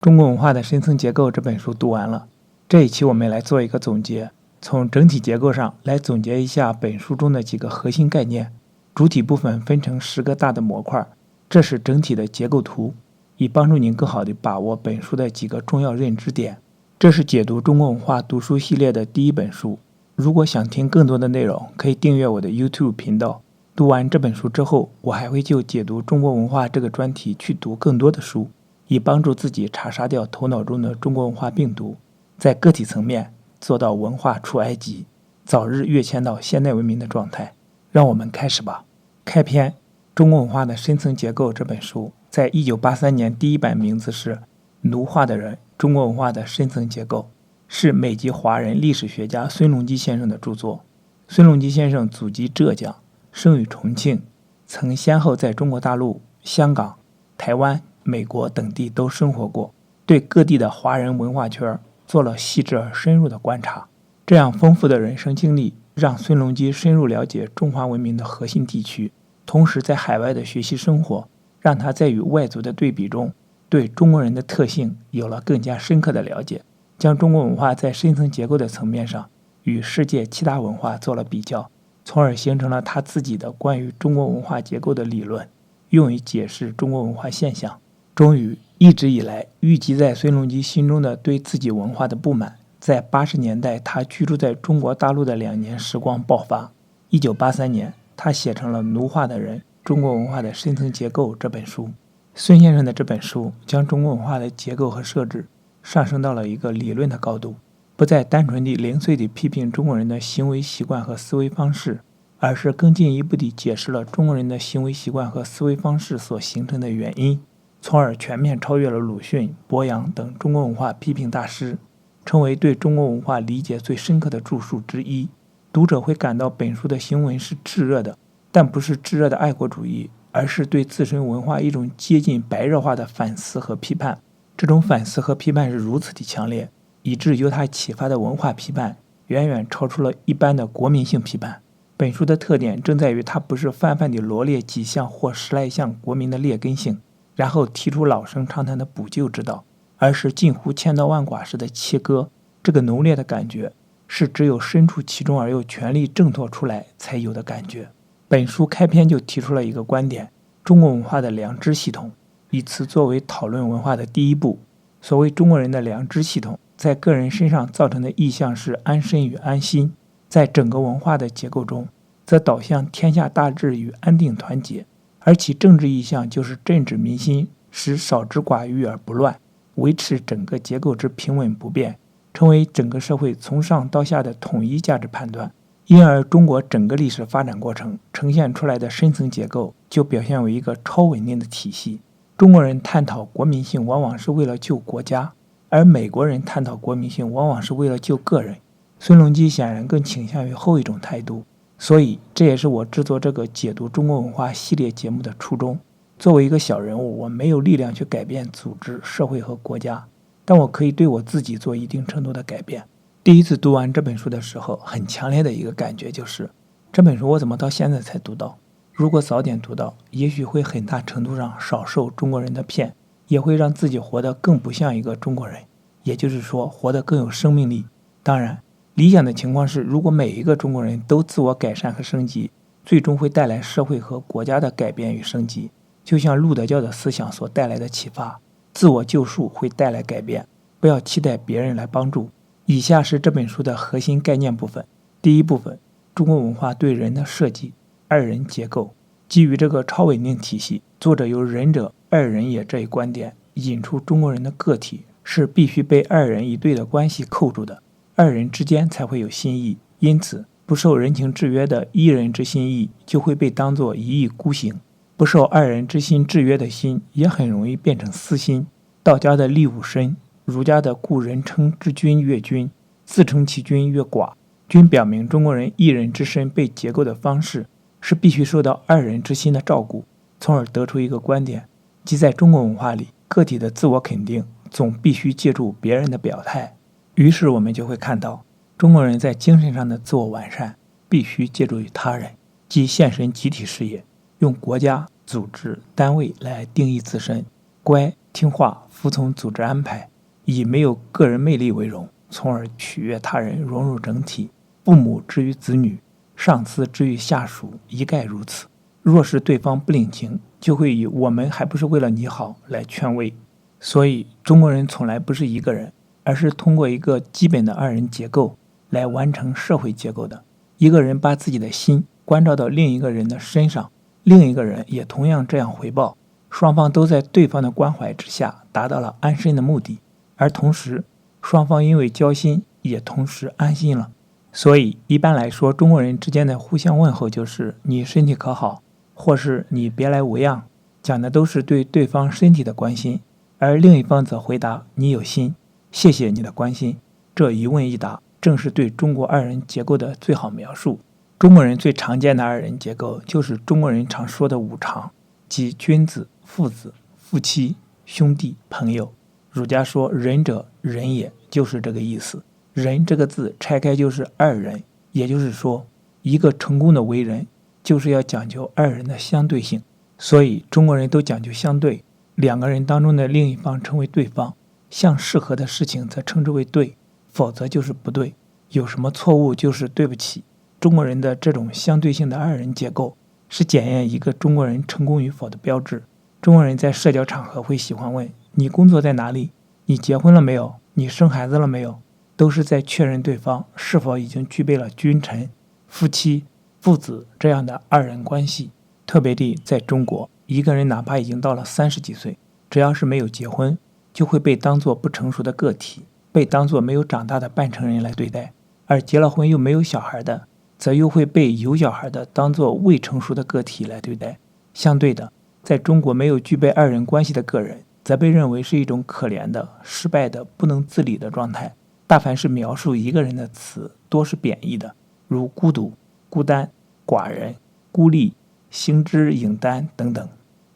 中国文化的深层结构这本书读完了，这一期我们来做一个总结，从整体结构上来总结一下本书中的几个核心概念。主体部分分成10个大的模块，这是整体的结构图，以帮助您更好地把握本书的几个重要认知点。这是解读中国文化读书系列的第一本书。如果想听更多的内容，可以订阅我的 YouTube 频道。读完这本书之后，我还会就解读中国文化这个专题去读更多的书，以帮助自己查杀掉头脑中的中国文化病毒，在个体层面做到文化出埃及，早日跃迁到现代文明的状态。让我们开始吧。开篇，中国文化的深层结构这本书在1983年第一版名字是《奴化的人：中国文化的深层结构》，是美籍华人历史学家孙隆基先生的著作。孙隆基先生祖籍浙江，生于重庆，曾先后在中国大陆、香港、台湾、美国等地都生活过，对各地的华人文化圈做了细致而深入的观察。这样丰富的人生经历让孙隆基深入了解中华文明的核心地区，同时在海外的学习生活让他在与外族的对比中对中国人的特性有了更加深刻的了解，将中国文化在深层结构的层面上与世界其他文化做了比较，从而形成了他自己的关于中国文化结构的理论，用于解释中国文化现象。终于，一直以来郁积在孙隆基心中的对自己文化的不满，在80年代他居住在中国大陆的2年时光爆发。1983年，他写成了《奴化的人：中国文化的深层结构》这本书。孙先生的这本书将中国文化的结构和设置上升到了一个理论的高度，不再单纯地零碎地批评中国人的行为习惯和思维方式，而是更进一步地解释了中国人的行为习惯和思维方式所形成的原因，从而全面超越了鲁迅、博洋等中国文化批评大师，成为对中国文化理解最深刻的著述之一。读者会感到本书的行文是炙热的，但不是炙热的爱国主义，而是对自身文化一种接近白热化的反思和批判。这种反思和批判是如此的强烈，以致由它启发的文化批判远远超出了一般的国民性批判。本书的特点正在于它不是泛泛地罗列几项或10来项国民的劣根性，然后提出老生常谈的补救之道，而是近乎千刀万剐式的切割。这个浓烈的感觉是只有身处其中而又全力挣脱出来才有的感觉。本书开篇就提出了一个观点：中国文化的良知系统，以此作为讨论文化的第一步。所谓中国人的良知系统，在个人身上造成的意向是安身与安心，在整个文化的结构中则导向天下大治与安定团结，而其政治意向就是镇止民心，使少之寡欲而不乱，维持整个结构之平稳不变，成为整个社会从上到下的统一价值判断。因而中国整个历史发展过程呈现出来的深层结构就表现为一个超稳定的体系。中国人探讨国民性往往是为了救国家，而美国人探讨国民性往往是为了救个人。孙隆基显然更倾向于后一种态度，所以这也是我制作这个解读中国文化系列节目的初衷。作为一个小人物，我没有力量去改变组织、社会和国家，但我可以对我自己做一定程度的改变。第一次读完这本书的时候，很强烈的一个感觉就是，这本书我怎么到现在才读到？如果早点读到，也许会很大程度上少受中国人的骗，也会让自己活得更不像一个中国人，也就是说活得更有生命力。当然，理想的情况是，如果每一个中国人都自我改善和升级，最终会带来社会和国家的改变与升级。就像路德教的思想所带来的启发，自我救赎会带来改变，不要期待别人来帮助。以下是这本书的核心概念部分。第一部分，中国文化对人的设计，二人结构。基于这个超稳定体系，作者由仁者二人也这一观点引出中国人的个体是必须被二人一对的关系扣住的，二人之间才会有心意，因此不受人情制约的一人之心意就会被当作一意孤行，不受二人之心制约的心也很容易变成私心。道家的立吾身，儒家的故人称之君越君，自称其君越寡，均表明中国人一人之身被结构的方式是必须受到二人之心的照顾，从而得出一个观点，即在中国文化里，个体的自我肯定总必须借助别人的表态。于是我们就会看到，中国人在精神上的自我完善必须借助于他人，即献身集体事业，用国家、组织、单位来定义自身。乖听话服从组织安排，以没有个人魅力为荣，从而取悦他人，融入整体。父母之于子女，上司之于下属，一概如此。若是对方不领情，就会以我们还不是为了你好来劝慰。所以中国人从来不是一个人，而是通过一个基本的二人结构来完成社会结构的。一个人把自己的心关照到另一个人的身上，另一个人也同样这样回报，双方都在对方的关怀之下达到了安身的目的，而同时双方因为交心也同时安心了。所以一般来说，中国人之间的互相问候就是你身体可好，或是你别来无恙，讲的都是对对方身体的关心，而另一方则回答你有心，谢谢你的关心。这一问一答正是对中国二人结构的最好描述。中国人最常见的二人结构就是中国人常说的五常，即君子、父子、夫妻、兄弟、朋友。儒家说仁者仁也，就是这个意思。仁这个字拆开就是二人，也就是说一个成功的为人就是要讲究二人的相对性。所以中国人都讲究相对，两个人当中的另一方称为对方，相适合的事情则称之为对，否则就是不对，有什么错误就是对不起。中国人的这种相对性的二人结构是检验一个中国人成功与否的标志。中国人在社交场合会喜欢问你工作在哪里，你结婚了没有，你生孩子了没有，都是在确认对方是否已经具备了君臣、夫妻、父子这样的二人关系。特别地在中国，一个人哪怕已经到了30几岁，只要是没有结婚，就会被当作不成熟的个体，被当作没有长大的半成人来对待，而结了婚又没有小孩的，则又会被有小孩的当作未成熟的个体来对待。相对的，在中国没有具备二人关系的个人，则被认为是一种可怜的、失败的、不能自理的状态。大凡是描述一个人的词，多是贬义的，如孤独、孤单、寡人、孤立、行之影单等等。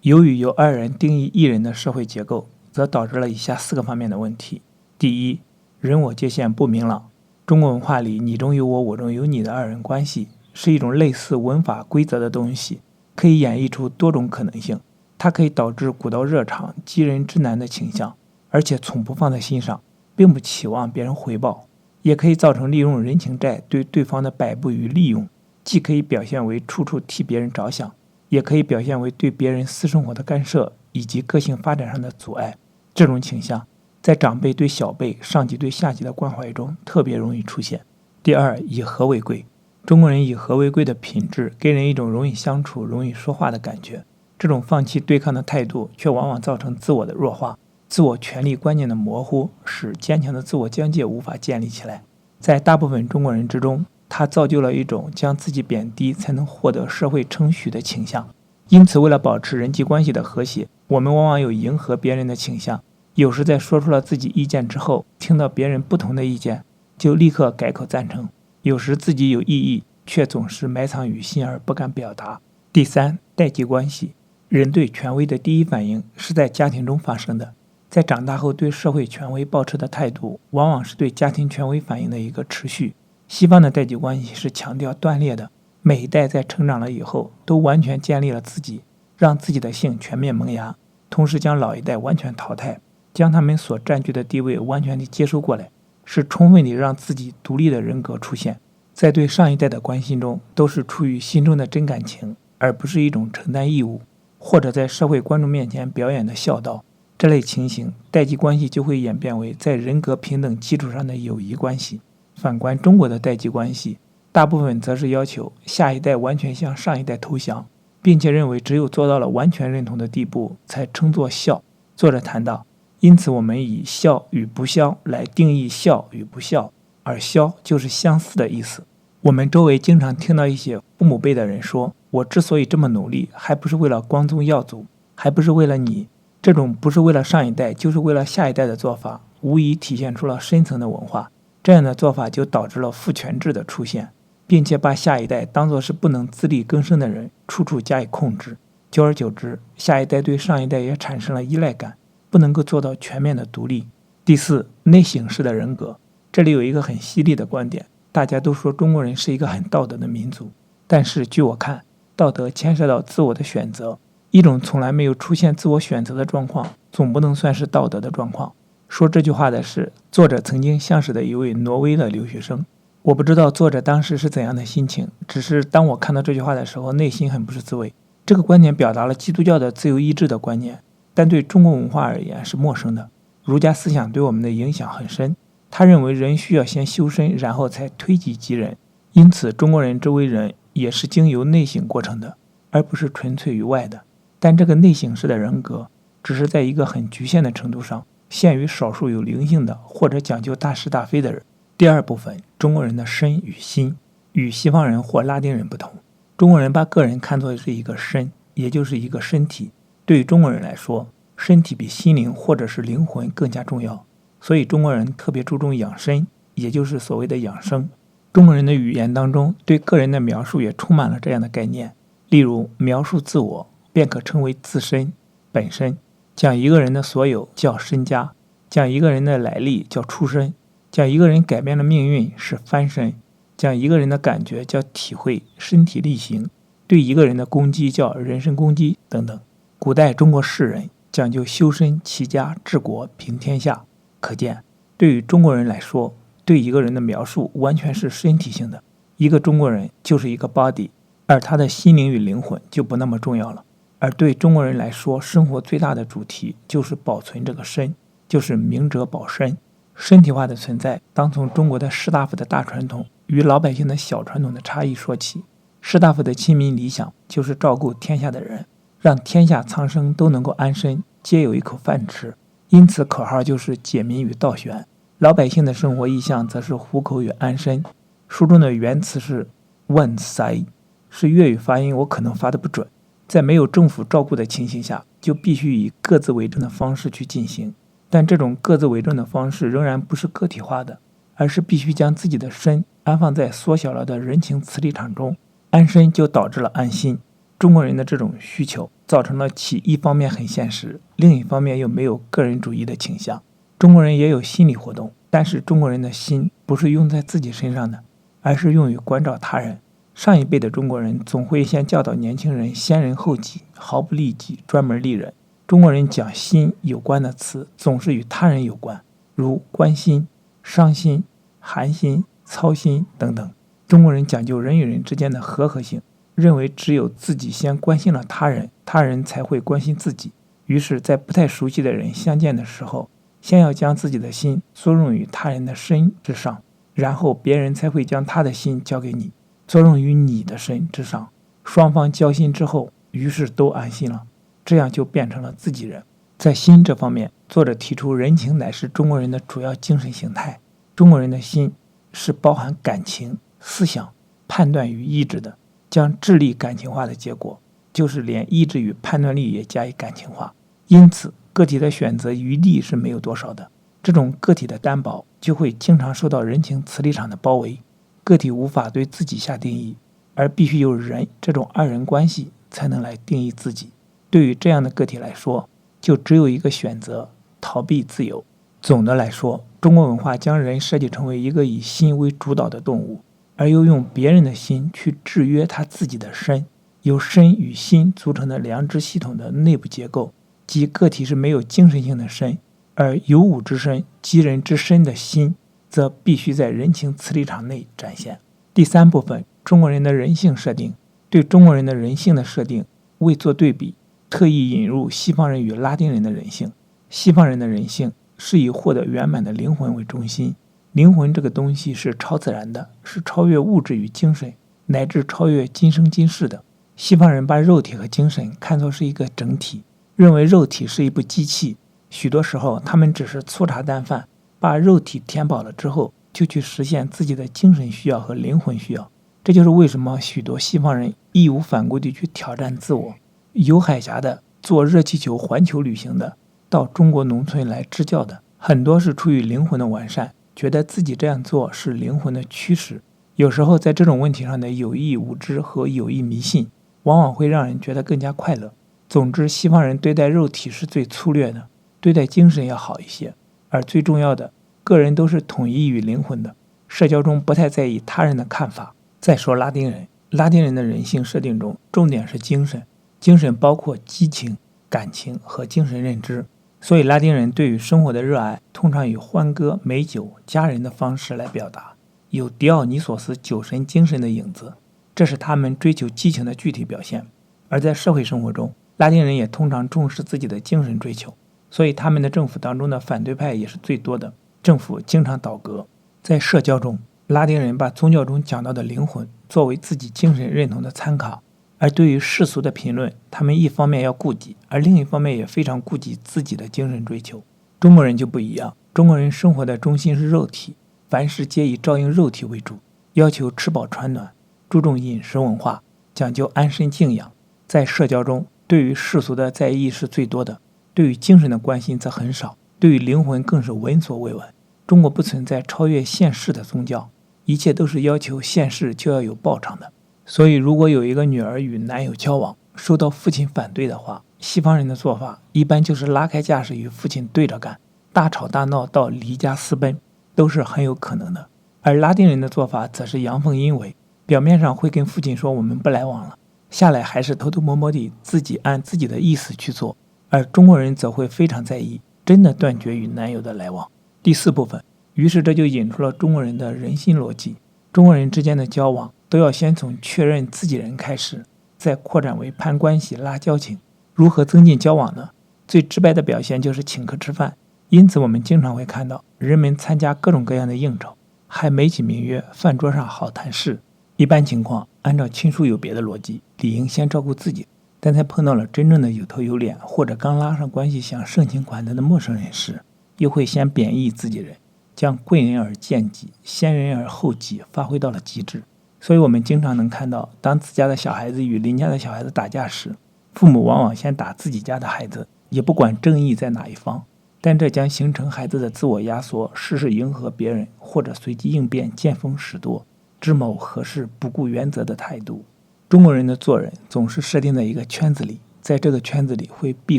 由于由二人定义一人的社会结构，则导致了以下4个方面的问题。第一，人我界限不明朗。中国文化里你中有我，我中有你的二人关系是一种类似文法规则的东西，可以演绎出多种可能性。它可以导致古道热肠、激人之难的倾向，而且从不放在心上，并不期望别人回报，也可以造成利用人情债对对方的摆布与利用，既可以表现为处处替别人着想，也可以表现为对别人私生活的干涉以及个性发展上的阻碍。这种倾向在长辈对小辈、上级对下级的关怀中特别容易出现。第二，以和为贵。中国人以和为贵的品质给人一种容易相处、容易说话的感觉。这种放弃对抗的态度却往往造成自我的弱化，自我权利观念的模糊，使坚强的自我疆界无法建立起来。在大部分中国人之中，它造就了一种将自己贬低才能获得社会称许的倾向。因此为了保持人际关系的和谐，我们往往有迎合别人的倾向，有时在说出了自己意见之后，听到别人不同的意见就立刻改口赞成，有时自己有异议却总是埋藏于心而不敢表达。第三，代际关系。人对权威的第一反应是在家庭中发生的，在长大后对社会权威抱持的态度往往是对家庭权威反应的一个持续。西方的代际关系是强调断裂的，每一代在成长了以后都完全建立了自己，让自己的性全面萌芽，同时将老一代完全淘汰，将他们所占据的地位完全地接收过来，是充分地让自己独立的人格出现。在对上一代的关心中，都是出于心中的真感情，而不是一种承担义务或者在社会观众面前表演的孝道。这类情形，代际关系就会演变为在人格平等基础上的友谊关系。反观中国的代际关系，大部分则是要求下一代完全向上一代投降，并且认为只有做到了完全认同的地步才称作孝。作者谈到，因此我们以孝与不孝来定义孝与不孝，而孝就是相似的意思。我们周围经常听到一些父母辈的人说，我之所以这么努力，还不是为了光宗耀祖，还不是为了你。这种不是为了上一代就是为了下一代的做法，无疑体现出了深层的文化。这样的做法就导致了父权制的出现，并且把下一代当作是不能自力更生的人，处处加以控制。久而久之，下一代对上一代也产生了依赖感，不能够做到全面的独立。第四，内省式的人格。这里有一个很犀利的观点，大家都说中国人是一个很道德的民族，但是据我看，道德牵涉到自我的选择，一种从来没有出现自我选择的状况，总不能算是道德的状况。说这句话的是作者曾经相识的一位挪威的留学生。我不知道作者当时是怎样的心情，只是当我看到这句话的时候，内心很不是滋味。这个观点表达了基督教的自由意志的观念，但对中国文化而言是陌生的。儒家思想对我们的影响很深，他认为人需要先修身，然后才推己及人，因此中国人之为人也是经由内省过程的，而不是纯粹于外的。但这个内省式的人格只是在一个很局限的程度上限于少数有灵性的或者讲究大是大非的人。第二部分，中国人的身与心与西方人或拉丁人不同。中国人把个人看作是一个身，也就是一个身体。对于中国人来说，身体比心灵或者是灵魂更加重要，所以中国人特别注重养生，也就是所谓的养生。中国人的语言当中对个人的描述也充满了这样的概念，例如描述自我便可称为自身、本身，讲一个人的所有叫身家，讲一个人的来历叫出身，讲一个人改变了命运是翻身，讲一个人的感觉叫体会、身体力行，对一个人的攻击叫人身攻击等等。古代中国士人讲究修身齐家治国平天下，可见对于中国人来说，对一个人的描述完全是身体性的，一个中国人就是一个 body， 而他的心灵与灵魂就不那么重要了。而对中国人来说，生活最大的主题就是保存这个身，就是明哲保身。身体化的存在当从中国的士大夫的大传统与老百姓的小传统的差异说起。士大夫的亲民理想就是照顾天下的人，让天下苍生都能够安身，皆有一口饭吃，因此口号就是解民与道玄。老百姓的生活意向则是糊口与安身。书中的原词是万塞，是粤语发音，我可能发的不准。在没有政府照顾的情形下，就必须以各自为政的方式去进行，但这种各自为政的方式仍然不是个体化的，而是必须将自己的身安放在缩小了的人情磁力场中。安身就导致了安心。中国人的这种需求造成了其一方面很现实，另一方面又没有个人主义的倾向。中国人也有心理活动，但是中国人的心不是用在自己身上的，而是用于关照他人。上一辈的中国人总会先教导年轻人先人后己，毫不利己，专门利人。中国人讲心有关的词总是与他人有关，如关心、伤心、寒心、操心等等。中国人讲究人与人之间的和合性，认为只有自己先关心了他人，他人才会关心自己。于是在不太熟悉的人相见的时候，先要将自己的心作用于他人的身之上，然后别人才会将他的心交给你，作用于你的身之上。双方交心之后，于是都安心了，这样就变成了自己人。在心这方面，作者提出人情乃是中国人的主要精神形态。中国人的心是包含感情、思想、判断与意志的，将智力感情化的结果就是连意志与判断力也加以感情化，因此个体的选择余地是没有多少的。这种个体的单薄就会经常受到人情磁力场的包围，个体无法对自己下定义，而必须有人这种二人关系才能来定义自己。对于这样的个体来说，就只有一个选择，逃避自由。总的来说，中国文化将人设计成为一个以心为主导的动物，而又用别人的心去制约他自己的身。由身与心组成的良知系统的内部结构，即个体是没有精神性的身，而有物之身即人之身的心，则必须在人情磁力场内展现。第三部分，中国人的人性设定。对中国人的人性的设定，为做对比，特意引入西方人与拉丁人的人性。西方人的人性是以获得圆满的灵魂为中心，灵魂这个东西是超自然的，是超越物质与精神，乃至超越今生今世的。西方人把肉体和精神看作是一个整体，认为肉体是一部机器，许多时候他们只是粗茶淡饭，把肉体填饱了之后，就去实现自己的精神需要和灵魂需要。这就是为什么许多西方人义无反顾地去挑战自我，游海峡的，坐热气球环球旅行的，到中国农村来支教的，很多是出于灵魂的完善，觉得自己这样做是灵魂的驱使。有时候在这种问题上的有意无知和有意迷信，往往会让人觉得更加快乐。总之，西方人对待肉体是最粗略的，对待精神要好一些，而最重要的，个人都是统一于灵魂的，社交中不太在意他人的看法。再说拉丁人，拉丁人的人性设定中，重点是精神，精神包括激情、感情和精神认知，所以拉丁人对于生活的热爱通常以欢歌、美酒、佳人的方式来表达，有狄奥尼索斯酒神精神的影子，这是他们追求激情的具体表现。而在社会生活中，拉丁人也通常重视自己的精神追求，所以他们的政府当中的反对派也是最多的，政府经常倒戈。在社交中，拉丁人把宗教中讲到的灵魂作为自己精神认同的参考，而对于世俗的评论，他们一方面要顾及，而另一方面也非常顾及自己的精神追求。中国人就不一样，中国人生活的中心是肉体，凡事皆以照应肉体为主，要求吃饱穿暖，注重饮食文化，讲究安身静养。在社交中，对于世俗的在意是最多的，对于精神的关心则很少，对于灵魂更是闻所未闻。中国不存在超越现世的宗教，一切都是要求现世就要有报偿的。所以如果有一个女儿与男友交往，受到父亲反对的话，西方人的做法一般就是拉开架势与父亲对着干，大吵大闹到离家私奔都是很有可能的。而拉丁人的做法则是阳奉阴违，表面上会跟父亲说我们不来往了，下来还是偷偷摸摸地自己按自己的意思去做。而中国人则会非常在意，真的断绝与男友的来往。第四部分，于是这就引出了中国人的人心逻辑。中国人之间的交往都要先从确认自己人开始，再扩展为攀关系、拉交情。如何增进交往呢？最直白的表现就是请客吃饭。因此我们经常会看到人们参加各种各样的应酬，还美其名曰饭桌上好谈事。一般情况，按照亲疏有别的逻辑，理应先照顾自己，但在碰到了真正的有头有脸或者刚拉上关系想盛情款待的陌生人时，又会先贬义自己人，将贵人而贱己、先人而后己发挥到了极致。所以我们经常能看到，当自家的小孩子与邻家的小孩子打架时，父母往往先打自己家的孩子，也不管正义在哪一方，但这将形成孩子的自我压缩，事事迎合别人，或者随机应变、见风使舵、知谋何事不顾原则的态度。中国人的做人总是设定在一个圈子里，在这个圈子里会毕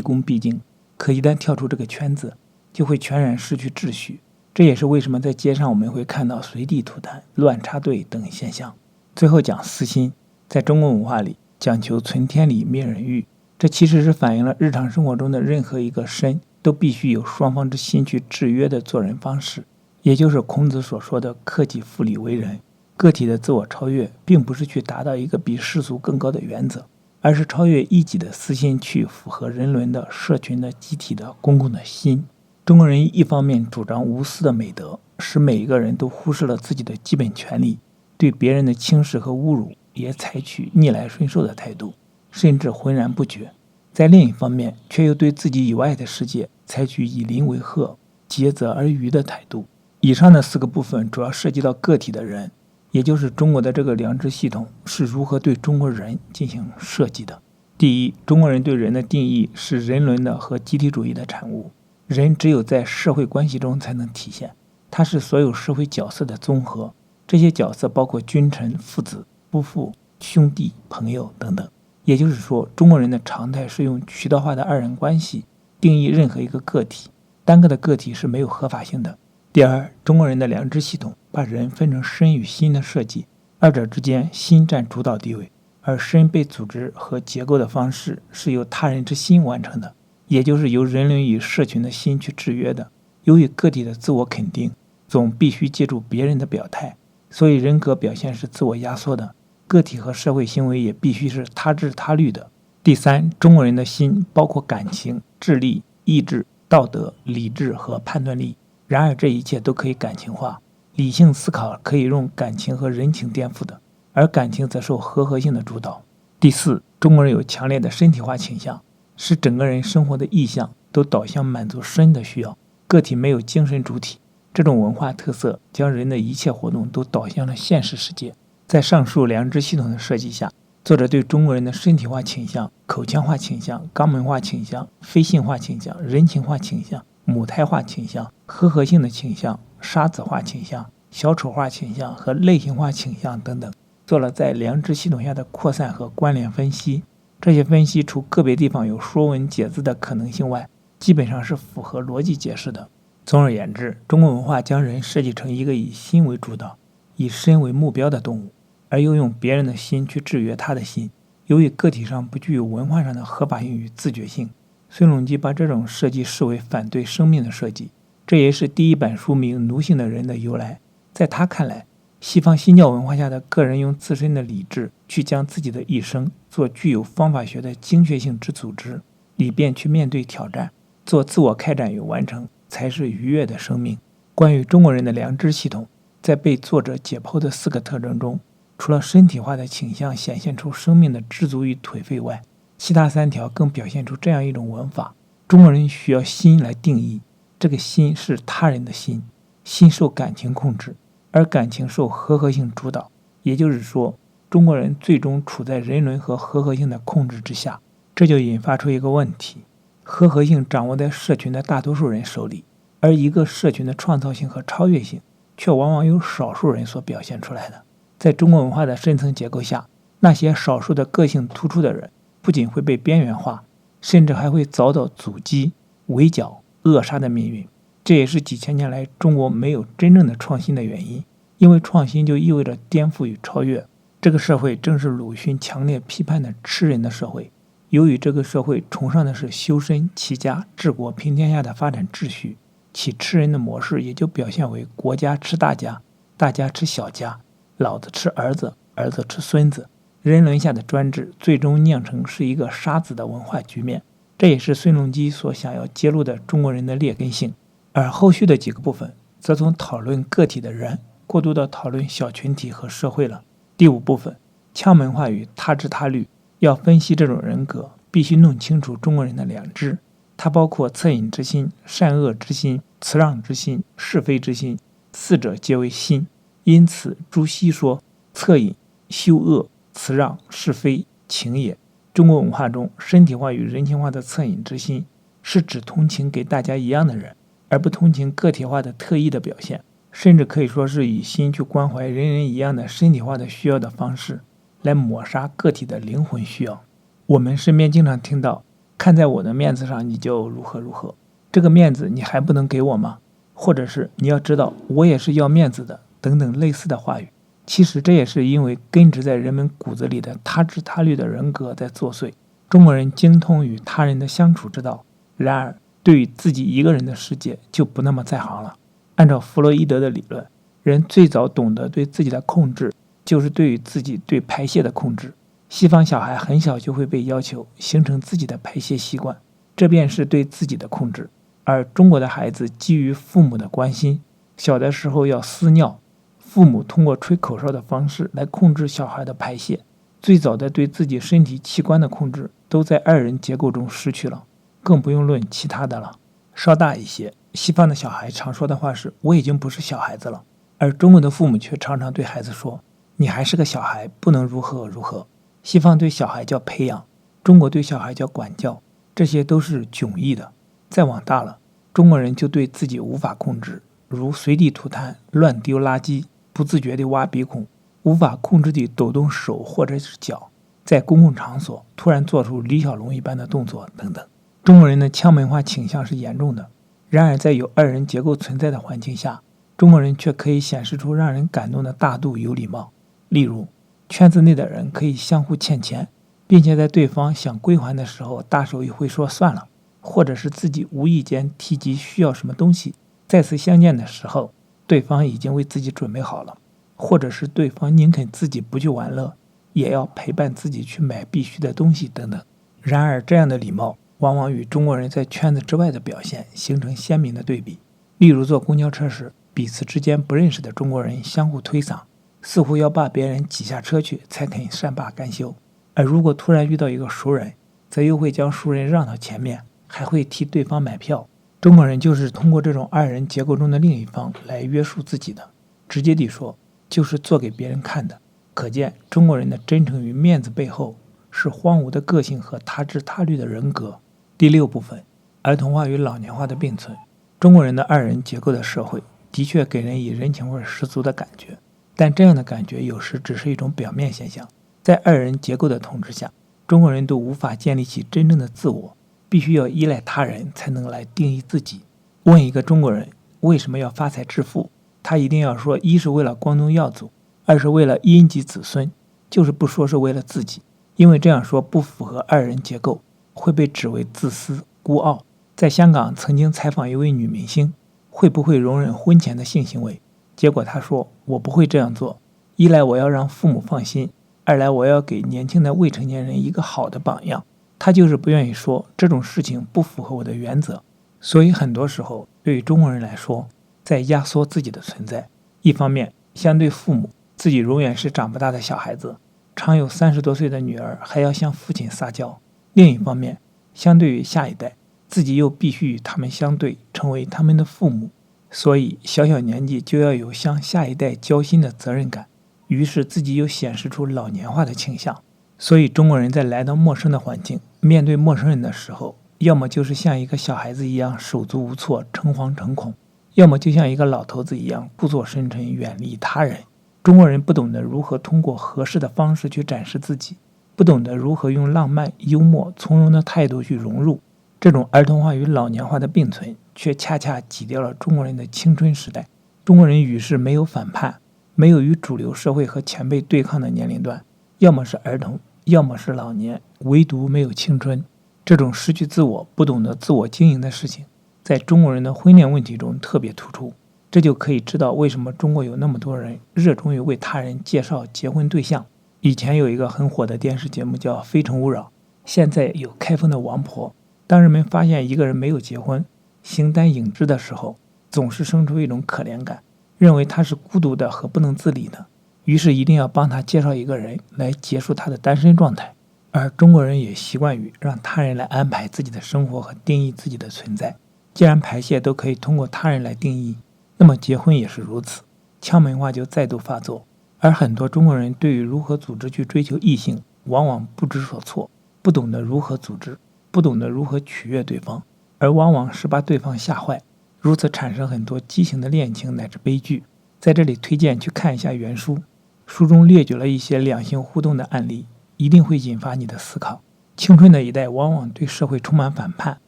恭毕敬，可一旦跳出这个圈子，就会全然失去秩序。这也是为什么在街上我们会看到随地吐痰、乱插队等现象。最后讲私心，在中国文化里讲求存天理灭人欲，这其实是反映了日常生活中的任何一个身都必须有双方之心去制约的做人方式，也就是孔子所说的克己复礼为人。个体的自我超越并不是去达到一个比世俗更高的原则，而是超越一己的私心，去符合人伦的、社群的、集体的、公共的心。中国人一方面主张无私的美德，使每一个人都忽视了自己的基本权利，对别人的轻视和侮辱也采取逆来顺受的态度，甚至浑然不觉。在另一方面，却又对自己以外的世界采取以邻为壑、竭泽而渔的态度。以上的4个部分主要涉及到个体的人，也就是中国的这个良知系统是如何对中国人进行设计的。第一，中国人对人的定义是人伦的和集体主义的产物，人只有在社会关系中才能体现，它是所有社会角色的综合。这些角色包括君臣、父子、夫妇、兄弟、朋友等等。也就是说，中国人的常态是用渠道化的二人关系定义任何一个个体，单个的个体是没有合法性的。第二，中国人的良知系统把人分成身与心的设计，二者之间心占主导地位，而身被组织和结构的方式是由他人之心完成的，也就是由人伦与社群的心去制约的。由于个体的自我肯定总必须借助别人的表态，所以人格表现是自我压缩的，个体和社会行为也必须是他治他律的。第三，中国人的心包括感情、智力、意志、道德、理智和判断力。然而这一切都可以感情化，理性思考可以用感情和人情颠覆的，而感情则受合性的主导。第四，中国人有强烈的身体化倾向，使整个人生活的意向都导向满足身的需要，个体没有精神主体。这种文化特色将人的一切活动都导向了现实世界。在上述良知系统的设计下，作者对中国人的身体化倾向、口腔化倾向、肛门化倾向、非性化倾向、人情化倾向、母胎化倾向、合性的倾向、沙子化倾向、小丑化倾向和类型化倾向等等，做了在良知系统下的扩散和关联分析。这些分析除个别地方有说文解字的可能性外，基本上是符合逻辑解释的。总而言之，中国文化将人设计成一个以心为主导、以身为目标的动物，而又用别人的心去制约他的心。由于个体上不具有文化上的合法性与自觉性，孙隆基把这种设计视为反对生命的设计，这也是第一本书名《奴性的人》的由来。在他看来，西方新教文化下的个人用自身的理智去将自己的一生做具有方法学的精确性之组织，以便去面对挑战，做自我开展与完成，才是愉悦的生命。关于中国人的良知系统，在被作者解剖的4个特征中，除了身体化的倾向显现出生命的知足与颓废外，其他3条更表现出这样一种文法：中国人需要心来定义，这个心是他人的心，心受感情控制，而感情受和合性主导。也就是说，中国人最终处在人伦和和合性的控制之下。这就引发出一个问题：和合性掌握在社群的大多数人手里，而一个社群的创造性和超越性却往往由少数人所表现出来的。在中国文化的深层结构下，那些少数的个性突出的人不仅会被边缘化，甚至还会遭到阻击、围剿、扼杀的命运。这也是几千年来中国没有真正的创新的原因，因为创新就意味着颠覆与超越。这个社会正是鲁迅强烈批判的吃人的社会。由于这个社会崇尚的是修身齐家治国平天下的发展秩序，其吃人的模式也就表现为国家吃大家，大家吃小家，老子吃儿子，儿子吃孙子。人伦下的专制最终酿成是一个杀子的文化局面，这也是孙隆基所想要揭露的中国人的劣根性。而后续的几个部分则从讨论个体的人过渡到讨论小群体和社会了。第5部分，羌门话与他知他虑。要分析这种人格，必须弄清楚中国人的良知，它包括恻隐之心、善恶之心、辞让之心、是非之心，4者皆为心。因此朱熹说，恻隐、修恶、辞让、是非情也。中国文化中身体化与人情化的恻隐之心，是指同情给大家一样的人，而不同情个体化的特异的表现，甚至可以说是以心去关怀人人一样的身体化的需要的方式，来抹杀个体的灵魂需要。我们身边经常听到，看在我的面子上你就如何如何，这个面子你还不能给我吗？或者是你要知道我也是要面子的，等等类似的话语。其实这也是因为根植在人们骨子里的他知他虑的人格在作祟。中国人精通与他人的相处之道，然而对于自己一个人的世界就不那么在行了。按照弗洛伊德的理论，人最早懂得对自己的控制，就是对于自己对排泄的控制。西方小孩很小就会被要求形成自己的排泄习惯，这便是对自己的控制。而中国的孩子基于父母的关心，小的时候要撕尿，父母通过吹口哨的方式来控制小孩的排泄。最早的对自己身体器官的控制都在2人结构中失去了，更不用论其他的了。稍大一些，西方的小孩常说的话是我已经不是小孩子了，而中国的父母却常常对孩子说你还是个小孩，不能如何如何。西方对小孩叫培养，中国对小孩叫管教，这些都是迥异的。再往大了，中国人就对自己无法控制，如随地吐痰、乱丢垃圾、不自觉地挖鼻孔，无法控制地抖动手或者是脚，在公共场所突然做出李小龙一般的动作等等。中国人的羌门化倾向是严重的，然而在有2人结构存在的环境下，中国人却可以显示出让人感动的大度有礼貌。例如，圈子内的人可以相互欠钱，并且在对方想归还的时候大手一挥说算了，或者是自己无意间提及需要什么东西，再次相见的时候对方已经为自己准备好了，或者是对方宁肯自己不去玩乐，也要陪伴自己去买必须的东西等等。然而这样的礼貌往往与中国人在圈子之外的表现形成鲜明的对比。例如坐公交车时，彼此之间不认识的中国人相互推搡，似乎要把别人挤下车去才肯善罢甘休，而如果突然遇到一个熟人，则又会将熟人让到前面，还会替对方买票。中国人就是通过这种2人结构中的另一方来约束自己的，直接地说就是做给别人看的。可见中国人的真诚与面子背后是荒芜的个性和他知他虑的人格。第6部分，儿童化与老年化的并存。中国人的2人结构的社会的确给人以人情味十足的感觉，但这样的感觉有时只是一种表面现象。在2人结构的统治下，中国人都无法建立起真正的自我，必须要依赖他人才能来定义自己。问一个中国人为什么要发财致富，他一定要说一是为了光宗耀祖，2是为了荫及子孙，就是不说是为了自己。因为这样说不符合二人结构，会被指为自私孤傲。在香港曾经采访一位女明星，会不会容忍婚前的性行为？结果她说，我不会这样做，一来我要让父母放心，二来我要给年轻的未成年人一个好的榜样。她就是不愿意说这种事情不符合我的原则。所以很多时候对于中国人来说，在压缩自己的存在。一方面，相对父母，自己永远是长不大的小孩子，常有30多岁的女儿还要向父亲撒娇；另一方面，相对于下一代，自己又必须与他们相对，成为他们的父母，所以小小年纪就要有向下一代交心的责任感，于是自己又显示出老年化的倾向。所以中国人在来到陌生的环境，面对陌生人的时候，要么就是像一个小孩子一样手足无措、诚惶诚恐，要么就像一个老头子一样故作深沉，远离他人。中国人不懂得如何通过合适的方式去展示自己，不懂得如何用浪漫、幽默、从容的态度去融入。这种儿童化与老年化的并存，却恰恰挤掉了中国人的青春时代。中国人于是没有反叛，没有与主流社会和前辈对抗的年龄段，要么是儿童，要么是老年，唯独没有青春。这种失去自我、不懂得自我经营的事情，在中国人的婚恋问题中特别突出。这就可以知道为什么中国有那么多人热衷于为他人介绍结婚对象。以前有一个很火的电视节目叫《非诚勿扰》，现在有开封的王婆。当人们发现一个人没有结婚，形单影只的时候，总是生出一种可怜感，认为他是孤独的和不能自理的，于是一定要帮他介绍一个人来结束他的单身状态。而中国人也习惯于让他人来安排自己的生活和定义自己的存在。既然排泄都可以通过他人来定义，那么结婚也是如此，腔门话就再度发作。而很多中国人对于如何组织去追求异性，往往不知所措，不懂得如何组织，不懂得如何取悦对方，而往往是把对方吓坏，如此产生很多畸形的恋情乃至悲剧。在这里推荐去看一下原书，书中列举了一些两性互动的案例，一定会引发你的思考。青春的一代往往对社会充满反叛，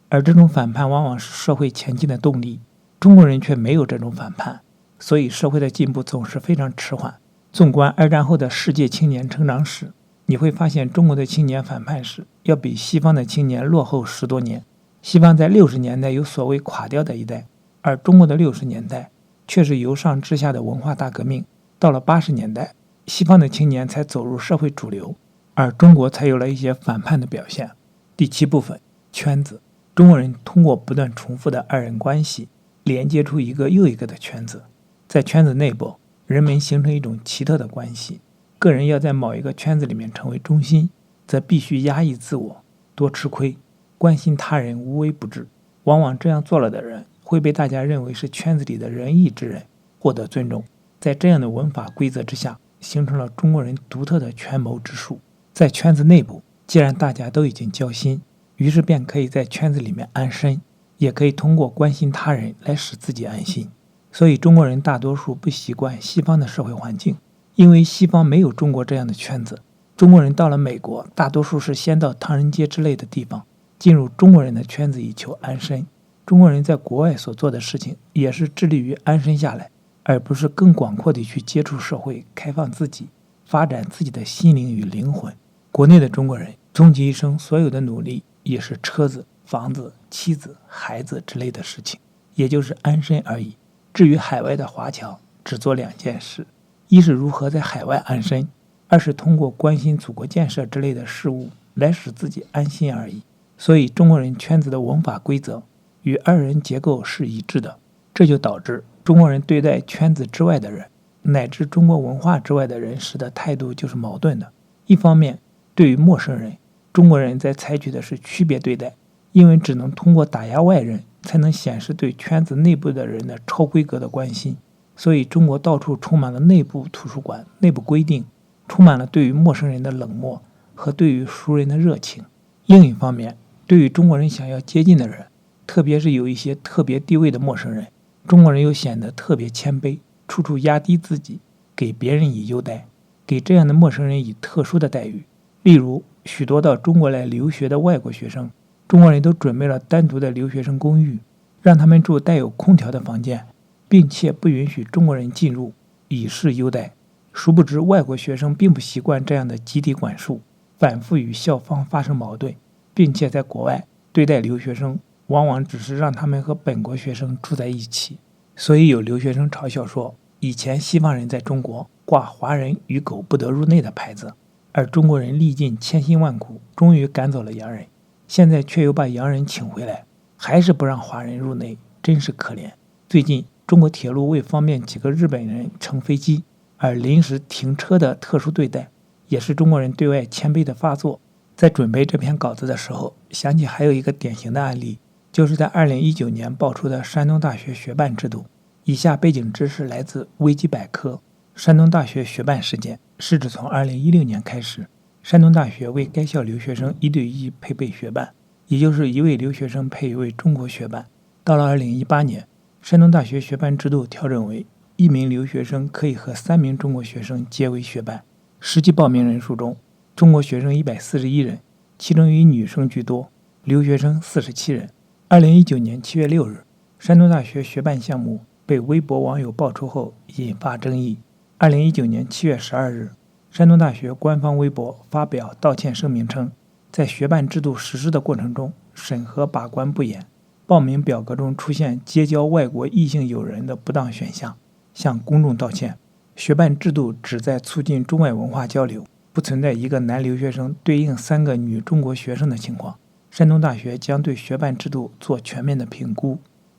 而这种反叛往往是社会前进的动力。中国人却没有这种反叛，所以社会的进步总是非常迟缓。纵观二战后的世界青年成长史，你会发现中国的青年反叛史要比西方的青年落后10多年。西方在60年代有所谓垮掉的一代，而中国的60年代却是由上至下的文化大革命。到了80年代，西方的青年才走入社会主流，而中国才有了一些反叛的表现。第7部分，圈子。中国人通过不断重复的二人关系，连接出一个又一个的圈子。在圈子内部，人们形成一种奇特的关系。个人要在某一个圈子里面成为中心，则必须压抑自我，多吃亏，关心他人，无微不至。往往这样做了的人，会被大家认为是圈子里的仁义之人，获得尊重。在这样的文法规则之下，形成了中国人独特的权谋之术。在圈子内部，既然大家都已经交心，于是便可以在圈子里面安身，也可以通过关心他人来使自己安心。所以中国人大多数不习惯西方的社会环境，因为西方没有中国这样的圈子。中国人到了美国，大多数是先到唐人街之类的地方，进入中国人的圈子以求安身。中国人在国外所做的事情，也是致力于安身下来，而不是更广阔地去接触社会，开放自己，发展自己的心灵与灵魂。国内的中国人终其一生所有的努力，也是车子、房子、妻子、孩子之类的事情，也就是安身而已。至于海外的华侨，只做2件事：一是如何在海外安身，二是通过关心祖国建设之类的事物来使自己安心而已。所以中国人圈子的文法规则与二人结构是一致的，这就导致中国人对待圈子之外的人，乃至中国文化之外的人时的态度就是矛盾的。一方面，对于陌生人，中国人在采取的是区别对待，因为只能通过打压外人，才能显示对圈子内部的人的超规格的关心。所以中国到处充满了内部图书馆、内部规定，充满了对于陌生人的冷漠和对于熟人的热情。另一方面，对于中国人想要接近的人，特别是有一些特别地位的陌生人，中国人又显得特别谦卑，处处压低自己，给别人以优待，给这样的陌生人以特殊的待遇。例如，许多到中国来留学的外国学生，中国人都准备了单独的留学生公寓，让他们住带有空调的房间，并且不允许中国人进入，以示优待。殊不知外国学生并不习惯这样的集体管束，反复与校方发生矛盾，并且在国外对待留学生往往只是让他们和本国学生住在一起。所以有留学生嘲笑说，以前西方人在中国挂华人与狗不得入内的牌子，而中国人历尽千辛万苦终于赶走了洋人，现在却又把洋人请回来，还是不让华人入内，真是可怜。最近中国铁路为方便几个日本人乘飞机而临时停车的特殊对待，也是中国人对外谦卑的发作。在准备这篇稿子的时候，想起还有一个典型的案例，就是在2019年爆出的山东大学学办制度。以下背景知识来自维基百科。山东大学学办事件是指从2016年开始，山东大学为该校留学生1对1配备学办，也就是一位留学生配一位中国学办。到了2018年，山东大学学办制度调整为1名留学生可以和3名中国学生结为学办。实际报名人数中，中国学生141人，其中以女生居多，留学生47人。2019年7月6日，山东大学学办项目被微博网友爆出后引发争议。2019年7月12日，山东大学官方微博发表道歉声明称，在学办制度实施的过程中，审核把关不严，报名表格中出现结交外国异性友人的不当选项，向公众道歉。学办制度旨在促进中外文化交流，不存在一个男留学生对应3个女中国学生的情况。山东大学将对学办制度做全面的评估。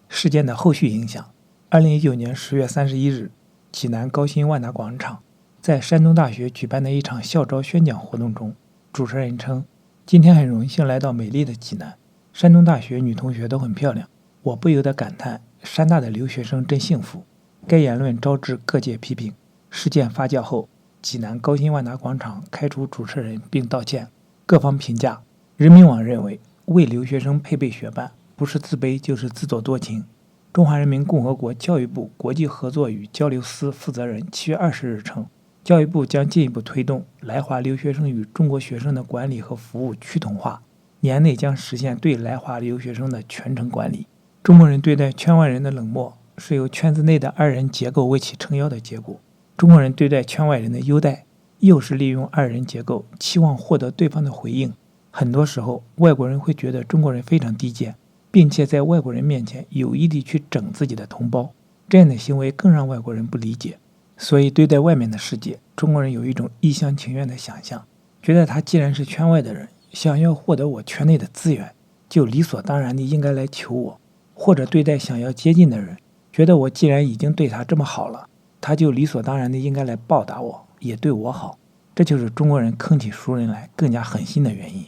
事件的后续影响：2019年10月31日，济南高新万达广场，在山东大学举办的一场校招宣讲活动中，主持人称，今天很荣幸来到美丽的济南，山东大学女同学都很漂亮，我不由得感叹山大的留学生真幸福。该言论招致各界批评。事件发酵后，济南高新万达广场开除主持人并道歉。各方评价，人民网认为，为留学生配备学办不是自卑就是自作多情。中华人民共和国教育部国际合作与交流司负责人7月20日称，教育部将进一步推动来华留学生与中国学生的管理和服务趋同化，年内将实现对来华留学生的全程管理。中国人对待圈外人的冷漠，是由圈子内的二人结构为其撑腰的结果。中国人对待圈外人的优待，又是利用二人结构期望获得对方的回应。很多时候，外国人会觉得中国人非常低贱，并且在外国人面前有意地去整自己的同胞，这样的行为更让外国人不理解。所以对待外面的世界，中国人有一种一厢情愿的想象，觉得他既然是圈外的人，想要获得我圈内的资源，就理所当然地应该来求我。或者对待想要接近的人，觉得我既然已经对他这么好了，他就理所当然地应该来报答我，也对我好。这就是中国人坑起熟人来更加狠心的原因。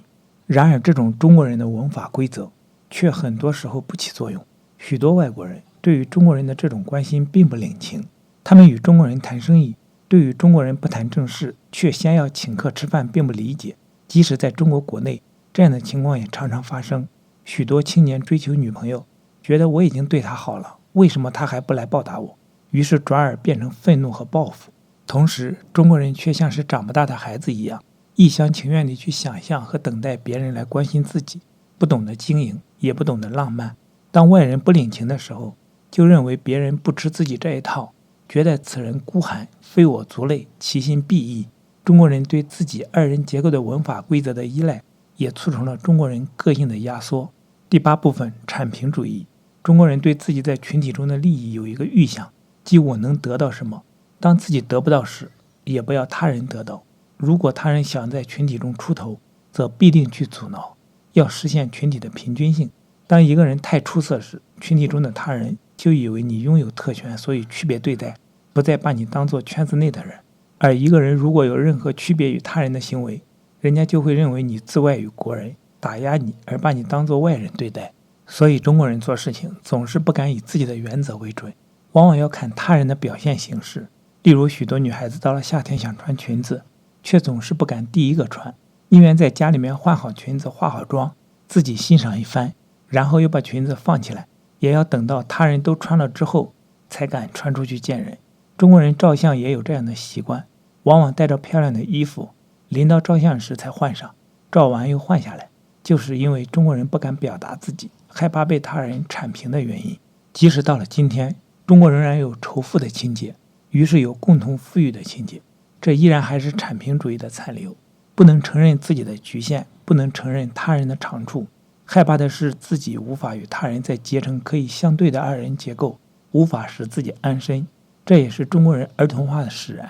然而这种中国人的文法规则却很多时候不起作用。许多外国人对于中国人的这种关心并不领情，他们与中国人谈生意，对于中国人不谈正事，却先要请客吃饭，并不理解。即使在中国国内，这样的情况也常常发生。许多青年追求女朋友，觉得我已经对她好了，为什么她还不来报答我？于是转而变成愤怒和报复。同时，中国人却像是长不大的孩子一样，一厢情愿地去想象和等待别人来关心自己，不懂得经营，也不懂得浪漫。当外人不领情的时候，就认为别人不吃自己这一套，觉得此人孤寒，非我族类，其心必异。中国人对自己二人结构的文法规则的依赖，也促成了中国人个性的压缩。第8部分，产品主义。中国人对自己在群体中的利益有一个预想，即我能得到什么，当自己得不到时，也不要他人得到。如果他人想在群体中出头，则必定去阻挠，要实现群体的平均性。当一个人太出色时，群体中的他人就以为你拥有特权，所以区别对待，不再把你当作圈子内的人。而一个人如果有任何区别于他人的行为，人家就会认为你自外于国人，打压你，而把你当作外人对待。所以中国人做事情总是不敢以自己的原则为准，往往要看他人的表现形式。例如许多女孩子到了夏天想穿裙子，却总是不敢第一个穿，宁愿在家里面换好裙子，化好妆，自己欣赏一番，然后又把裙子放起来，也要等到他人都穿了之后才敢穿出去见人。中国人照相也有这样的习惯，往往带着漂亮的衣服，临到照相时才换上，照完又换下来，就是因为中国人不敢表达自己，害怕被他人铲平的原因。即使到了今天，中国仍然有仇富的情节，于是有共同富裕的情节，这依然还是产品主义的残留。不能承认自己的局限，不能承认他人的长处，害怕的是自己无法与他人再结成可以相对的二人结构，无法使自己安身，这也是中国人儿童化的使然。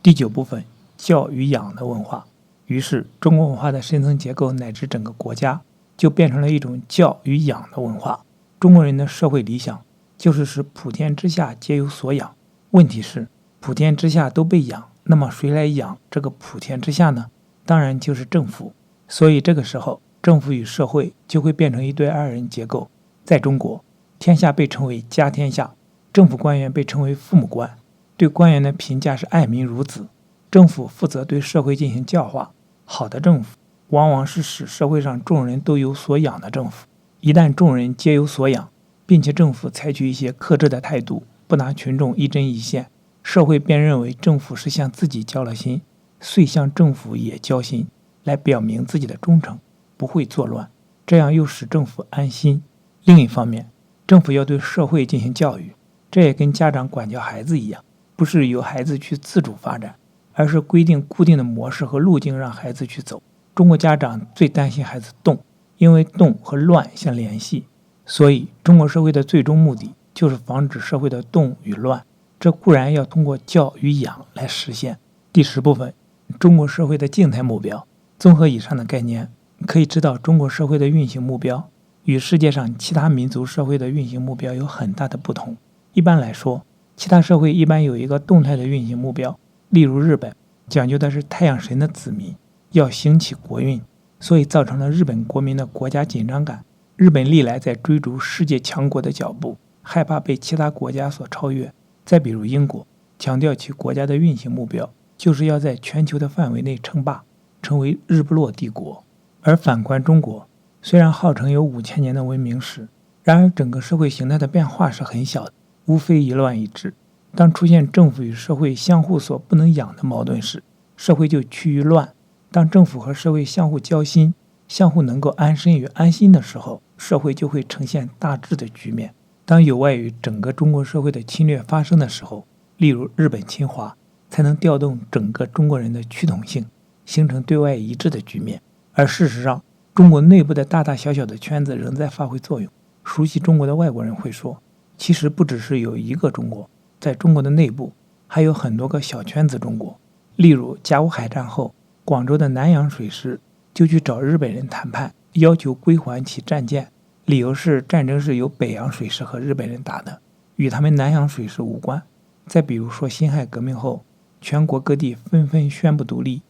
第9部分，教与养的文化。于是中国文化的深层结构乃至整个国家就变成了一种教与养的文化。中国人的社会理想就是使普天之下皆有所养，问题是普天之下都被养，那么谁来养这个普天之下呢？当然就是政府。所以这个时候政府与社会就会变成一对二人结构。在中国，天下被称为家天下，政府官员被称为父母官，对官员的评价是爱民如子。政府负责对社会进行教化，好的政府往往是使社会上众人都有所养的政府。一旦众人皆有所养，并且政府采取一些克制的态度，不拿群众一针一线，社会便认为政府是向自己交了心，遂向政府也交心，来表明自己的忠诚，不会作乱，这样又使政府安心。另一方面，政府要对社会进行教育，这也跟家长管教孩子一样，不是由孩子去自主发展，而是规定固定的模式和路径让孩子去走。中国家长最担心孩子动，因为动和乱相联系，所以中国社会的最终目的就是防止社会的动与乱，这固然要通过教与养来实现。第10部分，中国社会的静态目标。综合以上的概念，可以知道中国社会的运行目标与世界上其他民族社会的运行目标有很大的不同。一般来说，其他社会一般有一个动态的运行目标，例如日本讲究的是太阳神的子民，要兴起国运，所以造成了日本国民的国家紧张感。日本历来在追逐世界强国的脚步，害怕被其他国家所超越。再比如英国，强调其国家的运行目标就是要在全球的范围内称霸，成为日不落帝国。而反观中国，虽然号称有5000年的文明史，然而整个社会形态的变化是很小的，无非一乱一治。当出现政府与社会相互所不能养的矛盾时，社会就趋于乱；当政府和社会相互交心，相互能够安身与安心的时候，社会就会呈现大治的局面。当有碍于整个中国社会的侵略发生的时候，例如日本侵华，才能调动整个中国人的趋同性，形成对外一致的局面。而事实上，中国内部的大大小小的圈子仍在发挥作用。熟悉中国的外国人会说，其实不只是有一个中国，在中国的内部还有很多个小圈子中国。例如甲午海战后，广州的南洋水师就去找日本人谈判，要求归还其战舰，理由是战争是由北洋水师和日本人打的，与他们南洋水师无关。再比如说辛亥革命后，全国各地纷纷宣布独立。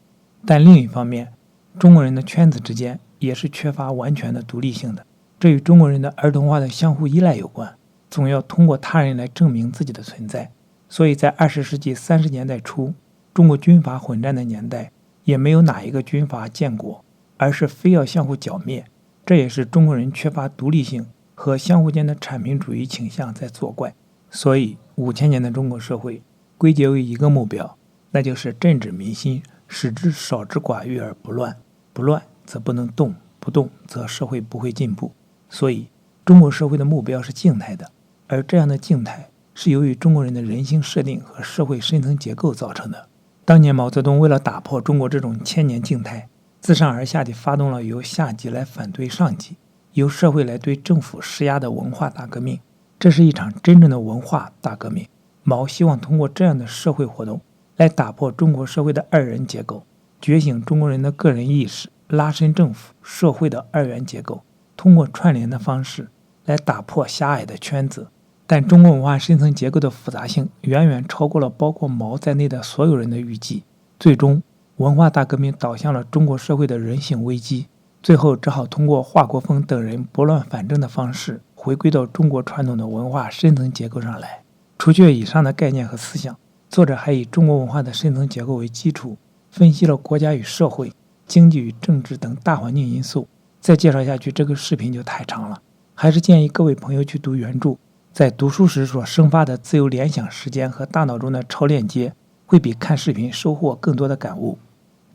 但另一方面，中国人的圈子之间也是缺乏完全的独立性的，这与中国人的儿童化的相互依赖有关，总要通过他人来证明自己的存在。所以在20世纪30年代初，中国军阀混战的年代，也没有哪一个军阀建国，而是非要相互剿灭。这也是中国人缺乏独立性和相互间的产品主义倾向在作怪。所以5000年的中国社会归结为一个目标，那就是镇止民心，使之少之寡欲而不乱，不乱则不能动，不动则社会不会进步。所以中国社会的目标是静态的，而这样的静态是由于中国人的人性设定和社会深层结构造成的。当年毛泽东为了打破中国这种千年静态，自上而下地发动了由下级来反对上级，由社会来对政府施压的文化大革命。这是一场真正的文化大革命。毛希望通过这样的社会活动来打破中国社会的二人结构，觉醒中国人的个人意识，拉伸政府社会的二元结构，通过串联的方式来打破狭隘的圈子。但中国文化深层结构的复杂性远远超过了包括毛在内的所有人的预计，最终文化大革命导向了中国社会的人性危机，最后只好通过华国锋等人拨乱反正的方式回归到中国传统的文化深层结构上来。除却以上的概念和思想，作者还以中国文化的深层结构为基础，分析了国家与社会、经济与政治等大环境因素。再介绍下去，这个视频就太长了，还是建议各位朋友去读原著。在读书时所生发的自由联想时间和大脑中的超链接，会比看视频收获更多的感悟。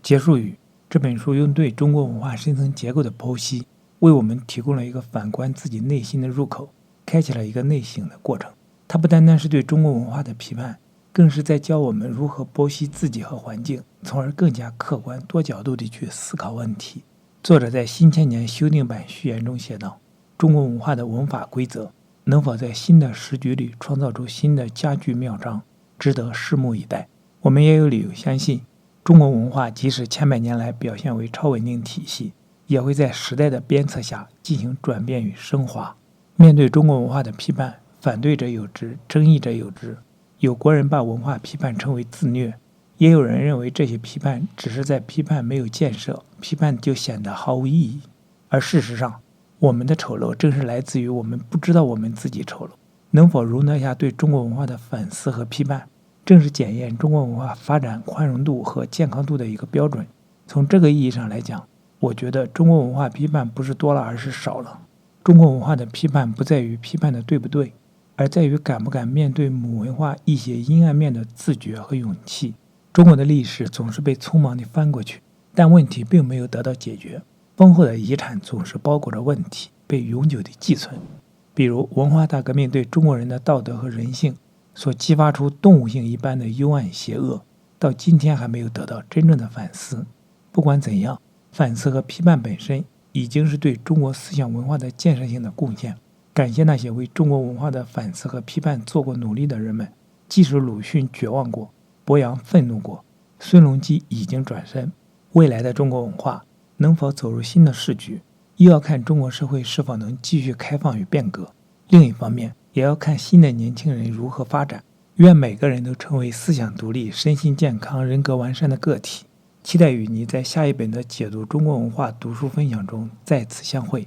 结束语：这本书用对中国文化深层结构的剖析，为我们提供了一个反观自己内心的入口，开启了一个内省的过程。它不单单是对中国文化的批判，更是在教我们如何剖析自己和环境，从而更加客观多角度地去思考问题。作者在新千年修订版序言中写道，中国文化的文法规则能否在新的时局里创造出新的佳句妙章，值得拭目以待。我们也有理由相信，中国文化即使千百年来表现为超稳定体系，也会在时代的鞭策下进行转变与升华。面对中国文化的批判，反对者有之，争议者有之。有国人把文化批判称为自虐，也有人认为这些批判只是在批判没有建设，批判就显得毫无意义。而事实上，我们的丑陋正是来自于我们不知道我们自己丑陋。能否容得下对中国文化的反思和批判，正是检验中国文化发展宽容度和健康度的一个标准。从这个意义上来讲，我觉得中国文化批判不是多了，而是少了。中国文化的批判不在于批判的对不对，而在于敢不敢面对母文化一些阴暗面的自觉和勇气。中国的历史总是被匆忙地翻过去，但问题并没有得到解决。丰厚的遗产总是包裹着问题，被永久地寄存。比如文化大革命对中国人的道德和人性所激发出动物性一般的幽暗邪恶，到今天还没有得到真正的反思。不管怎样，反思和批判本身已经是对中国思想文化的建设性的贡献。感谢那些为中国文化的反思和批判做过努力的人们，即使鲁迅绝望过，伯阳愤怒过，孙隆基已经转身。未来的中国文化能否走入新的时局，一要看中国社会是否能继续开放与变革，另一方面也要看新的年轻人如何发展。愿每个人都成为思想独立、身心健康、人格完善的个体。期待与你在下一本的解读中国文化读书分享中再次相会。